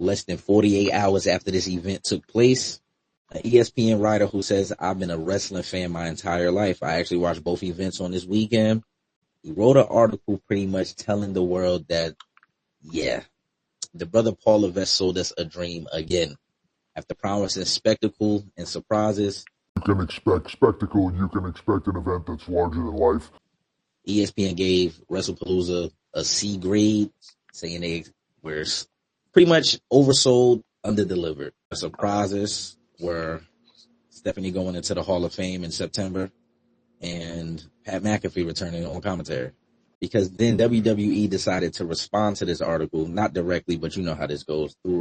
less than 48 hours after this event took place. An ESPN writer who says, I've been a wrestling fan my entire life. I actually watched both events on this weekend. He wrote an article pretty much telling the world that, yeah, the brother Paul Levesque sold us a dream again. After promising spectacle and surprises, you can expect spectacle, and you can expect an event that's larger than life. ESPN gave WrestlePalooza a C grade, saying they were pretty much oversold, underdelivered. The surprises were Stephanie going into the Hall of Fame in September and Pat McAfee returning on commentary. Because then WWE decided to respond to this article, not directly, but you know how this goes, through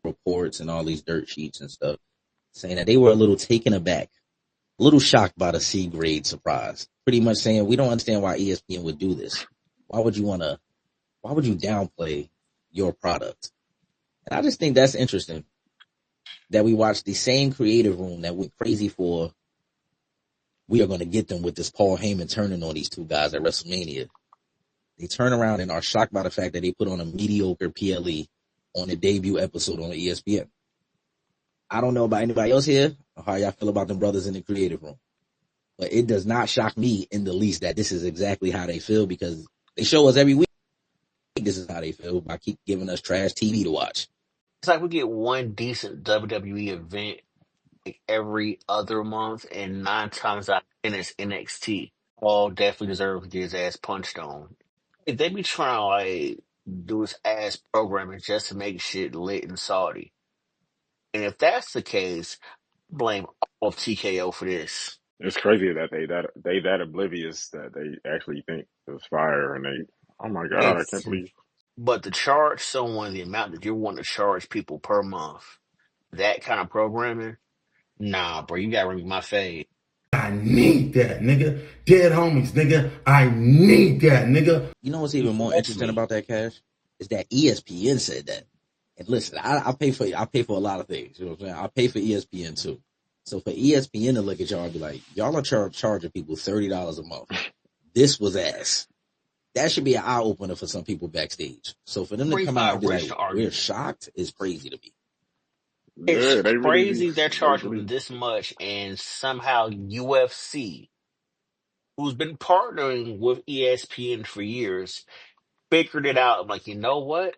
reports and all these dirt sheets and stuff, saying that they were a little taken aback, a little shocked by the C grade surprise. Pretty much saying, we don't understand why ESPN would do this. Why would you downplay your product? And I just think that's interesting that we watched the same creative room that went crazy for, we are going to get them with this Paul Heyman turning on these two guys at WrestleMania. They turn around and are shocked by the fact that they put on a mediocre PLE on the debut episode on ESPN. I don't know about anybody else here or how y'all feel about them brothers in the creative room, but it does not shock me in the least that this is exactly how they feel, because they show us every week this is how they feel by keep giving us trash TV to watch. It's like we get one decent WWE event like every other month, and 9 times out of 10 it's NXT. All definitely deserve to get his ass punched on. If they be trying to like do his ass programming just to make shit lit and salty, and if that's the case, blame all of TKO for this. It's crazy that they that oblivious that they actually think it's fire, and they, oh my God, I can't believe. But to charge someone the amount that you're wanting to charge people per month, that kind of programming, nah, bro, you gotta ring my fade. I need that, nigga. Dead homies, nigga. I need that, nigga. You know what's even more interesting about that, Cash? Is that ESPN said that. And listen, I pay for a lot of things. You know what I'm saying? I pay for ESPN too. So for ESPN to look at y'all and be like, y'all are charging people $30 a month. This was ass. That should be an eye opener for some people backstage. So for them to come out and be like, we're shocked, is crazy to me. It's crazy they're charging this much, and somehow UFC, who's been partnering with ESPN for years, figured it out. I'm like, you know what?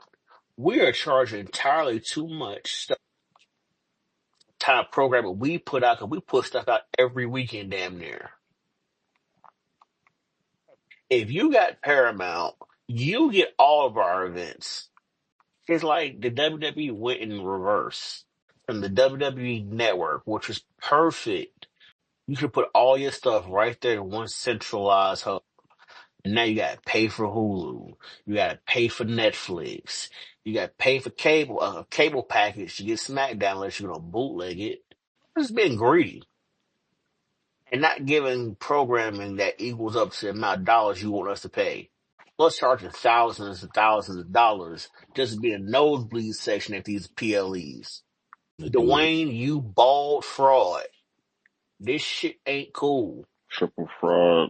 We are charging entirely too much stuff. Kind of programming we put out, because we put stuff out every weekend damn near. If you got Paramount, you get all of our events. It's like the WWE went in reverse. From the WWE network, which was perfect. You could put all your stuff right there in one centralized hub. And now you gotta pay for Hulu. You gotta pay for Netflix. You gotta pay for cable package to get SmackDown unless you're gonna bootleg it. It's being greedy. And not giving programming that equals up to the amount of dollars you want us to pay. Plus charging thousands and thousands of dollars just to be a nosebleed section at these PLEs. Dwayne, you bald fraud. This shit ain't cool. Triple fraud.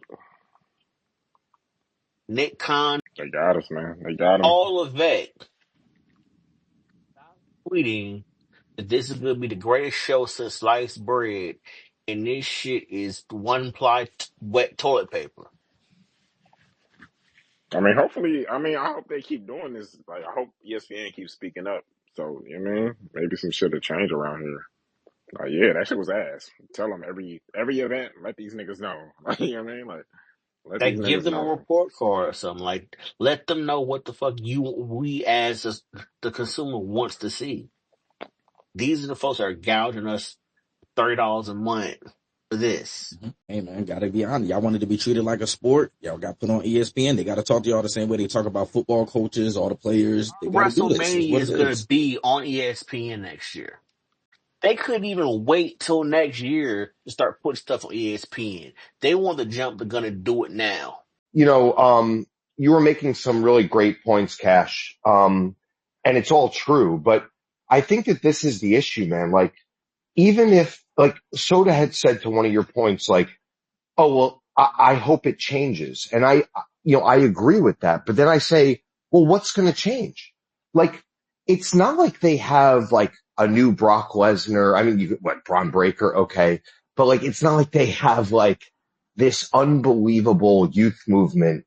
Nick Khan. They got us, man. They got him. All of that. Tweeting that this is going to be the greatest show since sliced bread, and this shit is one-ply wet toilet paper. I mean, hopefully, I hope they keep doing this. Like, I hope ESPN keeps speaking up. So, you know what I mean? Maybe some shit will change around here. Like, yeah, that shit was ass. Tell them every event, let these niggas know. Like, you know what I mean? Like give them a report card or something. Like, let them know what the fuck we as the consumer wants to see. These are the folks that are gouging us $30 a month for this. Mm-hmm. Hey man, gotta be honest. Y'all wanted to be treated like a sport. Y'all got put on ESPN. They gotta talk to y'all the same way they talk about football coaches, all the players. They WrestleMania is going to be on ESPN next year. They couldn't even wait till next year to start putting stuff on ESPN. They want to jump the gun and do it now. You know, you were making some really great points, Cash. And it's all true, but I think that this is the issue, man. Like, even if, like, Soda had said to one of your points, like, oh, well, I hope it changes. And I agree with that. But then I say, well, what's going to change? Like, it's not like they have like a new Brock Lesnar. I mean, Braun Breaker, okay. But like, it's not like they have like this unbelievable youth movement.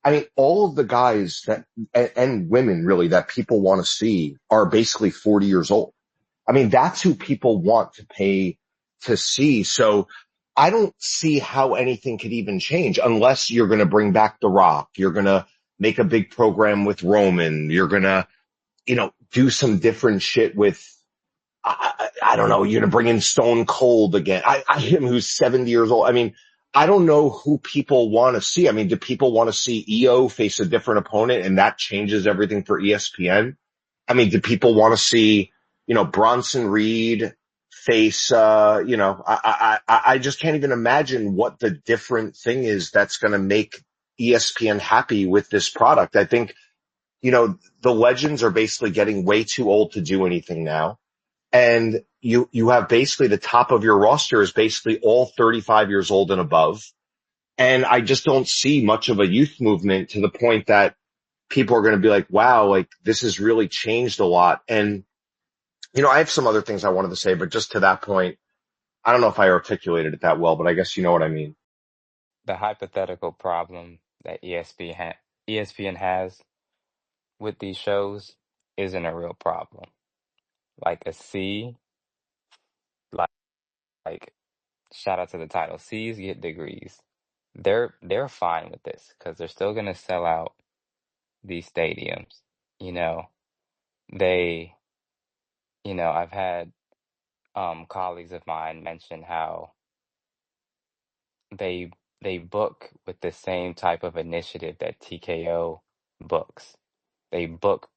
I mean, all of the guys and women really that people want to see are basically 40 years old. I mean, that's who people want to pay to see. So I don't see how anything could even change unless you're going to bring back The Rock. You're going to make a big program with Roman. You're going to, do some different shit with, I don't know, you're going to bring in Stone Cold again. Him who's 70 years old. I mean, I don't know who people want to see. I mean, do people want to see EO face a different opponent and that changes everything for ESPN? I mean, do people want to see, Bronson Reed face, I just can't even imagine what the different thing is that's going to make ESPN happy with this product. I think, the legends are basically getting way too old to do anything now. And you have basically the top of your roster is basically all 35 years old and above. And I just don't see much of a youth movement to the point that people are going to be like, wow, like this has really changed a lot. And, I have some other things I wanted to say, but just to that point, I don't know if I articulated it that well, but I guess you know what I mean. The hypothetical problem that ESPN has with these shows isn't a real problem. Like a C, like, like shout out to the title. C's get degrees. They're fine with this because they're still gonna sell out these stadiums. You know, they, I've had colleagues of mine mention how they they book with the same type of initiative that TKO books. They book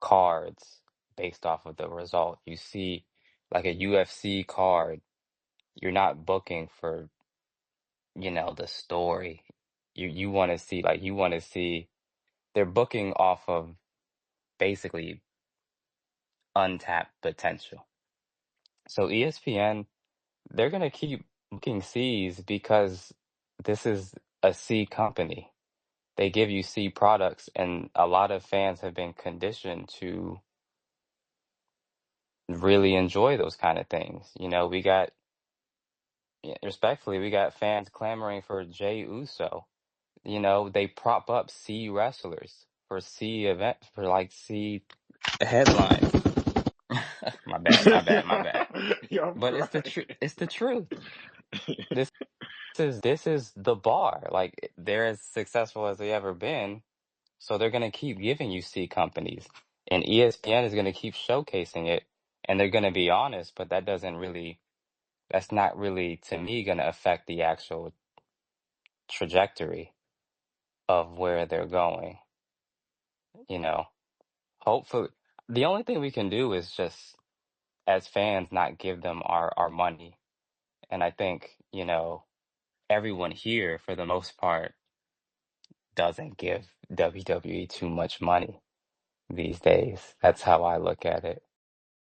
cards based off of the result. You see, like a UFC card, you're not booking for, the story. You want to see, they're booking off of basically untapped potential. So ESPN, they're gonna keep booking C's because this is a C company. They give you C products, and a lot of fans have been conditioned to really enjoy those kind of things. Respectfully, we got fans clamoring for Jey Uso. They prop up C wrestlers for C events, for like C headlines. My bad, my bad, my bad. Yo, I'm But crying. it's the truth. This this is the bar. Like they're as successful as they ever been, so they're gonna keep giving you C companies, and ESPN is gonna keep showcasing it, and they're gonna be honest, but that's not really to me gonna affect the actual trajectory of where they're going. You know, hopefully, the only thing we can do is just as fans not give them our money, and I think everyone here for the most part doesn't give WWE too much money these days. That's how I look at it.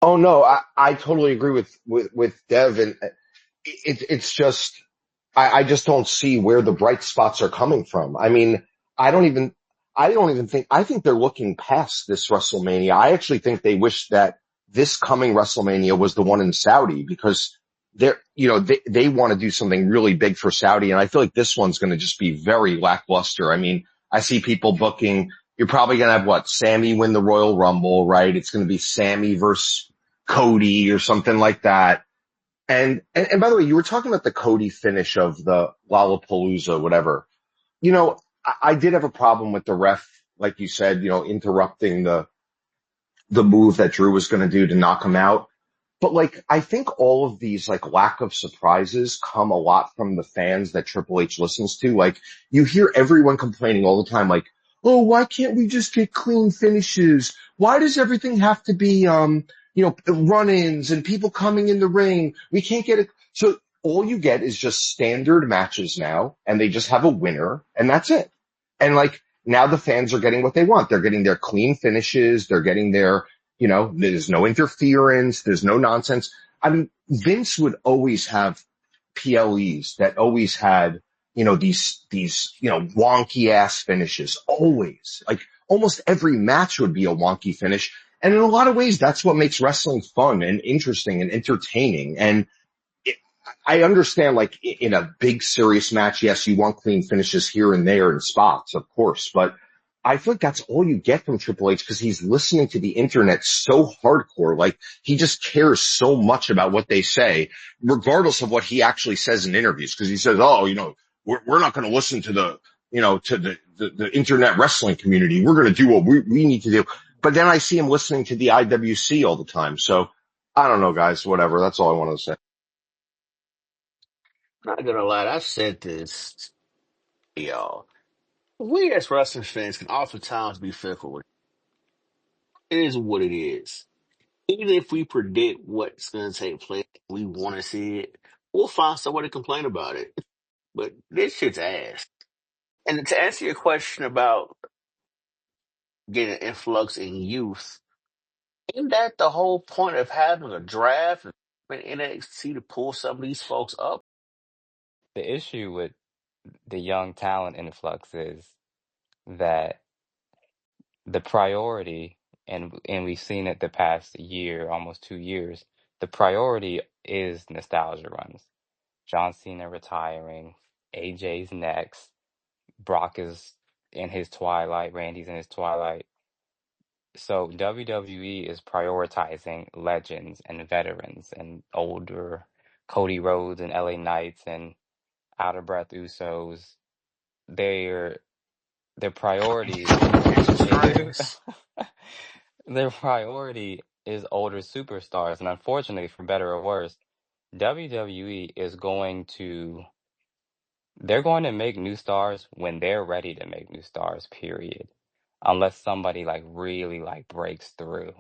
Oh no, I totally agree with Dev, and it's just, I just don't see where the bright spots are coming from. I mean, I don't even, I think they're looking past this WrestleMania. I actually think they wish that this coming WrestleMania was the one in Saudi because they want to do something really big for Saudi. And I feel like this one's going to just be very lackluster. I mean, I see people booking, you're probably going to have Sammy win the Royal Rumble, right? It's going to be Sammy versus Cody or something like that. And by the way, you were talking about the Cody finish of the Lollapalooza, whatever. I did have a problem with the ref, like you said, interrupting the move that Drew was going to do to knock him out. But I think all of these lack of surprises come a lot from the fans that Triple H listens to. You hear everyone complaining all the time, oh, why can't we just get clean finishes? Why does everything have to be, run-ins and people coming in the ring? We can't get it. So all you get is just standard matches now, and they just have a winner, and that's it. And now the fans are getting what they want. They're getting their clean finishes. They're getting their, there's no interference. There's no nonsense. I mean, Vince would always have PLEs that always had, these, wonky ass finishes. Always. Almost every match would be a wonky finish. And in a lot of ways, that's what makes wrestling fun and interesting and entertaining. And I understand, like, in a big serious match, yes, you want clean finishes here and there in spots, of course, but I feel like that's all you get from Triple H because he's listening to the internet so hardcore. Like, he just cares so much about what they say, regardless of what he actually says in interviews. Because he says, oh, we're not going to listen to the internet wrestling community. We're going to do what we need to do. But then I see him listening to the IWC all the time. So I don't know, guys, whatever. That's all I wanted to say. Not gonna lie, I've said this, y'all. We as wrestling fans can oftentimes be fickle. It is what it is. Even if we predict what's going to take place, we want to see it, we'll find someone to complain about it. But this shit's ass. And to answer your question about getting an influx in youth, isn't that the whole point of having a draft in NXT to pull some of these folks up? The issue with the young talent influx is that the priority, and we've seen it the past year, almost 2 years, the priority is nostalgia runs. John Cena retiring, AJ's next, Brock is in his twilight, Randy's in his twilight. So WWE is prioritizing legends and veterans and older Cody Rhodes and LA Knights and out of breath Usos. Their their priority Extra is strings. their priority is older superstars, and unfortunately, for better or worse, WWE is they're going to make new stars when they're ready to make new stars, period. Unless somebody like really like breaks through.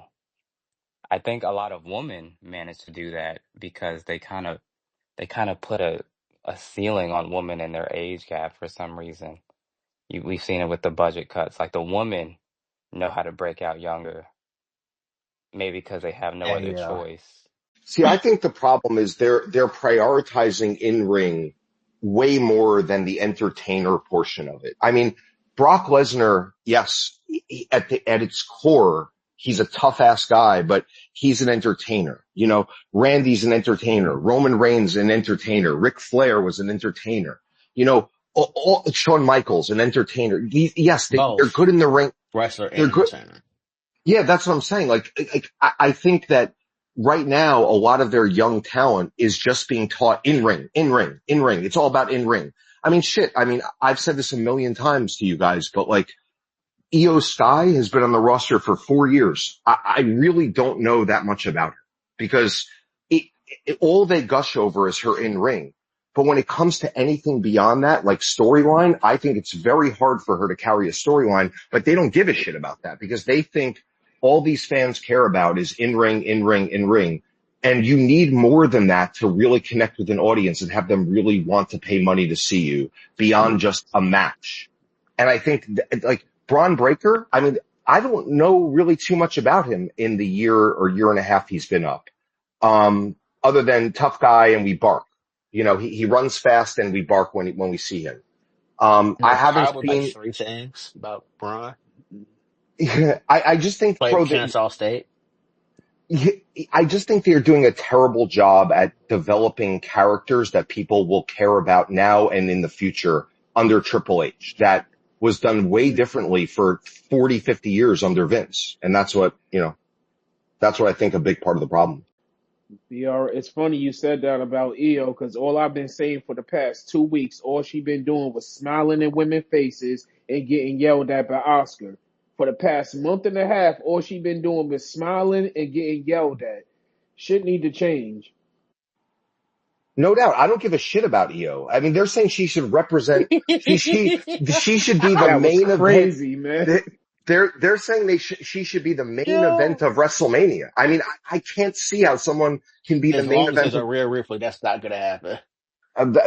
I think a lot of women manage to do that because they kind of put a ceiling on women and their age gap for some reason. We've seen it with the budget cuts. Like the women know how to break out younger, maybe because they have no other Hey, choice. See, I think the problem is they're prioritizing in-ring way more than the entertainer portion of it. I mean, Brock Lesnar, yes, at its core, he's a tough ass guy, but he's an entertainer. Randy's an entertainer. Roman Reigns an entertainer. Ric Flair was an entertainer. Shawn Michaels an entertainer. Yes, they're both good in the ring. wrestler They're and good. entertainer. Yeah, that's what I'm saying. I think that right now, a lot of their young talent is just being taught in ring, in ring, in ring. It's all about in ring. I mean, shit. I mean, I've said this a million times to you guys, but like, Io Sky has been on the roster for 4 years. I really don't know that much about her because all they gush over is her in ring. But when it comes to anything beyond that, like storyline, I think it's very hard for her to carry a storyline, but they don't give a shit about that because they think all these fans care about is in ring, in ring, in ring. And you need more than that to really connect with an audience and have them really want to pay money to see you beyond just a match. And I think like Braun Breaker, I mean, I don't know really too much about him in the year or year and a half he's been up. Other than tough guy and we bark. He runs fast and we bark when we see him. I haven't Probably like seen, three things about Braun. I just think, Played bro, at Kennesaw State. I just think they're doing a terrible job at developing characters that people will care about now and in the future under Triple H. That was done way differently for 40, 50 years under Vince. And that's what I think a big part of the problem. It's funny you said that about EO because all I've been saying for the past 2 weeks, all she been doing was smiling in women's faces and getting yelled at by Oscar. For the past month and a half, all she been doing was smiling and getting yelled at. Shit need to change. No doubt. I don't give a shit about EO. I mean, they're saying she should represent, she should be the That was main event. crazy, man. They're saying she should be the main event Yo. of WrestleMania. I mean, I can't see how someone can be the As main long as event there's a of. Rhea Ripley, that's not gonna happen.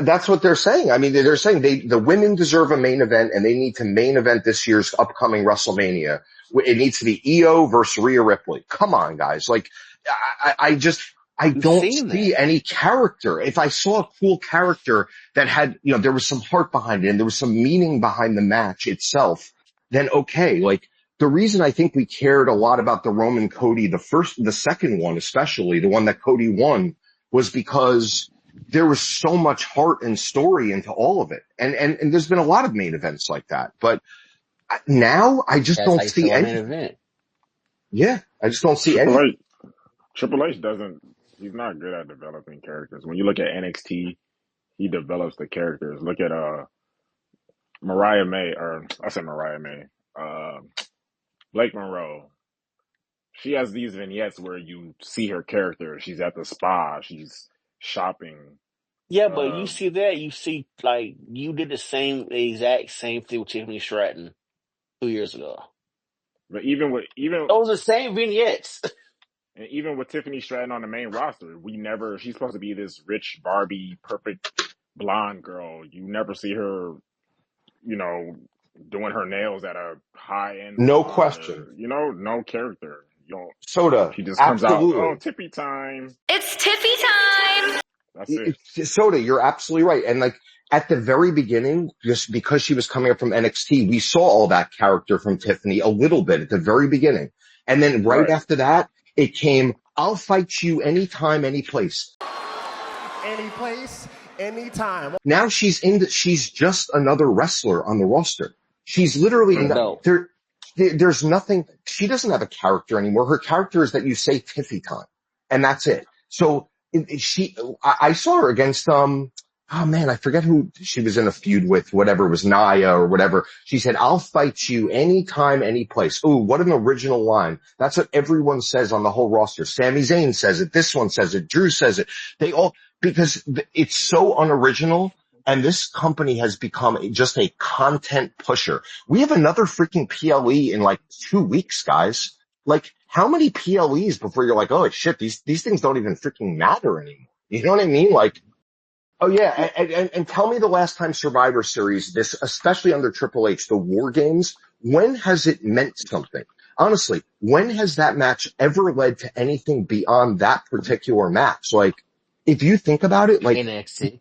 That's what they're saying. I mean, they're saying the women deserve a main event and they need to main event this year's upcoming WrestleMania. It needs to be EO versus Rhea Ripley. Come on, guys. Like, I We've don't seen see that. any character. If I saw a cool character that had, there was some heart behind it and there was some meaning behind the match itself, then okay. Like, the reason I think we cared a lot about the Roman Cody, the second one, especially the one that Cody won, was because there was so much heart and story into all of it. And there's been a lot of main events like that, but now I just That's don't how you see sell a main any. event. Yeah, I just don't see Triple any. H, Triple H doesn't. He's not good at developing characters. When you look at NXT, he develops the characters. Look at Mariah May, or I said Mariah May, uh, Blake Monroe. She has these vignettes where you see her character. She's at the spa. She's shopping. Yeah, but you Uh, see that, you see, like, you did the exact same thing with Tiffany Stratton 2 years ago. but even Those are the same vignettes. and even with Tiffany Stratton on the main roster, we never. She's supposed to be this rich Barbie, perfect blonde girl. You never see her, you know, doing her nails at a high end No salon question. or no character. You don't. Soda, She just comes out. Oh, absolutely. tippy time. It's Tiffy time! That's it. Soda, you're absolutely right. And like at the very beginning, just because she was coming up from NXT, we saw all that character from Tiffany a little bit at the very beginning. And then right Right. after that, it came, I'll fight you anytime, any place. Any place, anytime. Now she's just another wrestler on the roster. She's literally, But No. there's nothing, she doesn't have a character anymore. Her character is that you say Tiffy time and that's it. So I saw her against, oh man, I forget who she was in a feud with, whatever it was, Naya or whatever. She said, I'll fight you anytime, any place. Ooh, what an original line. That's what everyone says on the whole roster. Sami Zayn says it. This one says it. Drew says it. They all, because it's so unoriginal. And this company has become just a content pusher. We have another freaking PLE in like 2 weeks, guys. Like, how many PLEs before you're like, oh shit, these things don't even freaking matter anymore. You know what I mean? Like, oh yeah, and tell me the last time Survivor Series, this, especially under Triple H, the War Games, when has it meant something? Honestly, when has that match ever led to anything beyond that particular match? Like, if you think about it, like, NXT.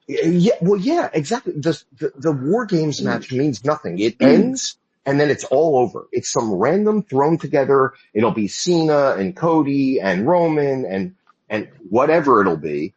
yeah, well, yeah, exactly. The War Games match means nothing. It ends and then it's all over. It's some random thrown together. It'll be Cena and Cody and Roman and whatever it'll be.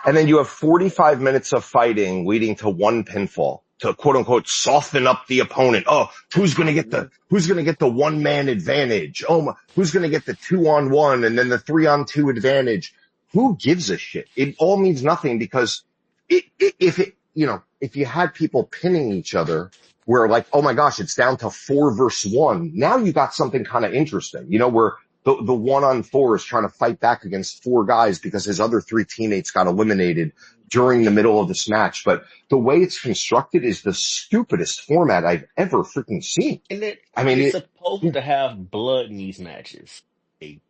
And then you have 45 minutes of fighting leading to one pinfall to quote unquote soften up the opponent. Oh, who's going to get the 1-man advantage? Oh, who's going to get the 2-on-1 and then the 3-on-2 advantage? Who gives a shit? It all means nothing because if you had people pinning each other where like, oh my gosh, it's down to 4 versus 1. Now you got something kind of interesting, where the 1-on-4 is trying to fight back against 4 guys because his other 3 teammates got eliminated during the middle of this match. But the way it's constructed is the stupidest format I've ever freaking seen. And I mean, it's supposed to have blood in these matches. Like,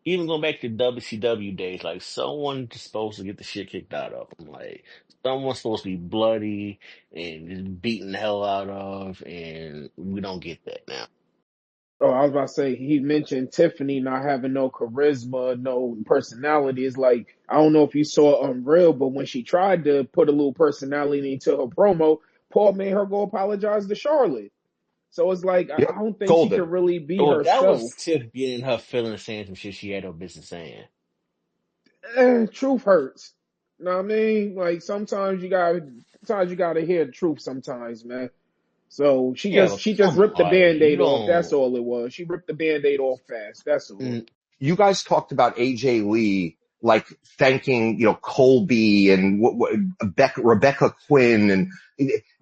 even going back to WCW days, like, someone's supposed to get the shit kicked out of them. Like, someone's supposed to be bloody and just beaten the hell out of, and we don't get that now. Oh, I was about to say, he mentioned Tiffany not having no charisma, no personality. It's like, I don't know if you saw Unreal, but when she tried to put a little personality into her promo, Paul made her go apologize to Charlotte. So it's like, yeah, I don't think she golden. could really be Well, that was herself. Tiff getting her feelings, saying some shit she had no business saying. Truth hurts. You know what I mean? Like, sometimes you gotta hear the truth sometimes, man. So she Yeah, just but she just come ripped the on, you Band-Aid off. That's don't. all it was. She ripped the Band-Aid off fast. That's all. You guys talked about AJ Lee, like thanking, Colby and Rebecca Quinn, and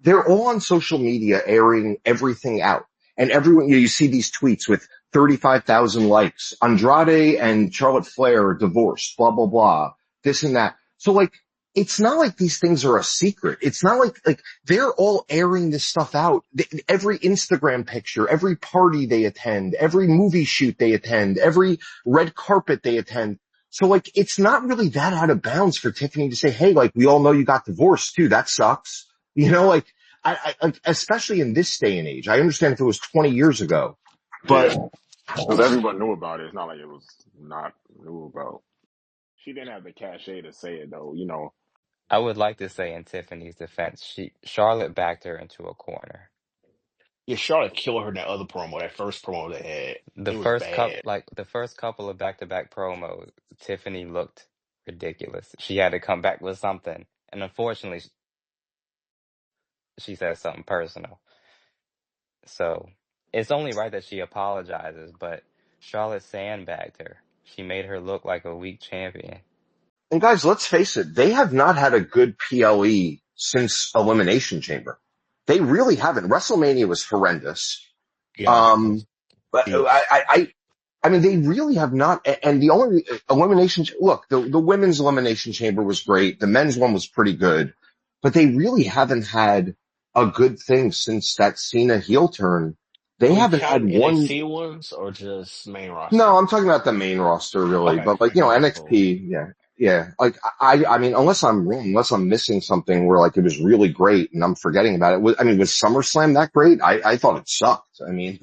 they're all on social media airing everything out. And everyone, you see these tweets with 35,000 likes. Andrade and Charlotte Flair are divorced, blah, blah, blah, this and that. So like, it's not like these things are a secret. It's not like they're all airing this stuff out. Every Instagram picture, every party they attend, every movie shoot they attend, every red carpet they attend. So like, it's not really that out of bounds for Tiffany to say, hey, like, we all know you got divorced too. That sucks. Like, especially in this day and age, I understand if it was 20 years ago, yeah, but because everyone knew about it. It's not like it was not knew about. She didn't have the cachet to say it though. I would like to say in Tiffany's defense, Charlotte backed her into a corner. Yeah, Charlotte killed her in that other promo, that first promo they had. The It was first bad. the first couple of back-to-back promos, Tiffany looked ridiculous. She had to come back with something, and unfortunately, she said something personal. So it's only right that she apologizes, but Charlotte sandbagged her. She made her look like a weak champion. And guys, let's face it, they have not had a good PLE since Elimination Chamber. They really haven't. WrestleMania was horrendous. Yeah. But Yes. I mean, they really have not. And the only look, the women's elimination chamber was great. The men's one was pretty good, but they really haven't had a good thing since that Cena heel turn. They Are we haven't had counting one. NXT ones or just main roster? No, I'm talking about the main roster really, Okay. but like, Okay. Cool. NXT, yeah. Yeah. Like I mean, unless I'm wrong, unless I'm missing something where like it was really great and I'm forgetting about it. Was SummerSlam that great? I thought it sucked. I mean.